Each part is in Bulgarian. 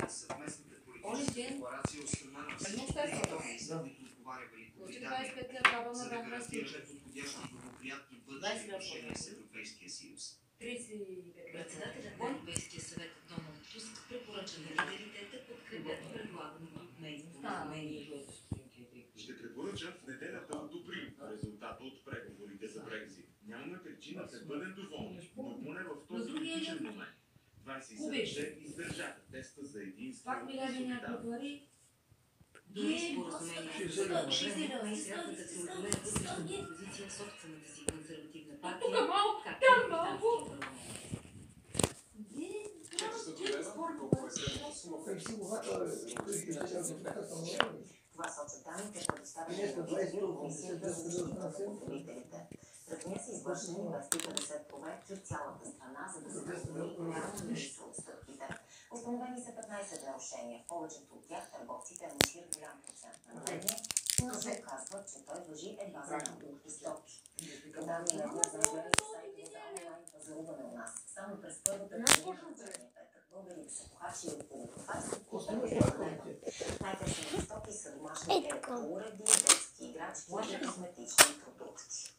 съвместната политическа декларация от страна на всички които отговаряли за да гарантират подходящи и благоприятни бъдещи отношения с Европейския съюз. Председателят на Европейския съвет Доналд Туск препоръча на лидерите да подкрепят предлаганото от Мей споразумение. Ще препоръчам в неделя да одобрим резултата от преговорите за Брекзит. Нямаме причина да бъдем доволни, но поне в този критичен момент 27 издържаха теста за единство и солидарност. Дори споразумението за Конгрес Мей трябва да се отделя вътрешната опозиция в собствената си консервативна партия, както и британския парламент. Това сочат данните, предоставени на Комисията за защита на потребителите. През нея са извършени 250 проверки от цялата страна, за да се установи реална липса от стъпките. Установени са 15 нарушения. Повечето от тях търговците анонсират голям процент на нарушения, но се оказва, че той важи едва за няколко стоки. По данни на една за най-големите сайтове за онлайн пазаруване у нас, само през първата година на черния петък българите са похарчили около 20%. Най-търсените стоки са домашни електроуреди, детски играчки и косметични продукти.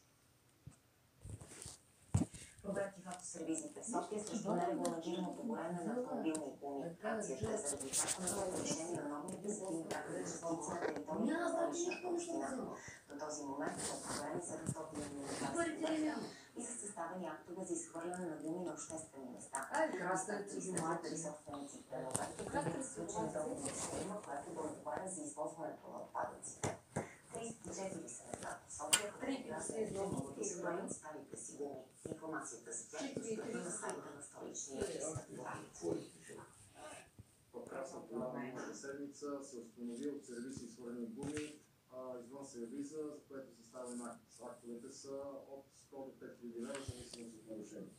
Проверки в автосервизите в София срещу нерегламентираното горене на автомобилни гуми. Акцията за резултатното решение на новите зелени бяха частици на територията на Столичната община. До този момент са проверени 700 милиона и са съставени актове за изхвърляне на гуми на обществени места. Инструкции са изпратили собствениците на обекта, като са сключени договор с фирма, която да отговаря за извозването на отпадъците. 34 са местата в София, където са изхвърлят старите си гуми. Информацията за тях достъпна на сайта на Столичния инспекторат. В красната миналата седмица се установи от сервиси изхвърлени гуми извън сервиза, за което съставен акт. Актовете са от 100 до 5000 лева, зависимост от нарушение.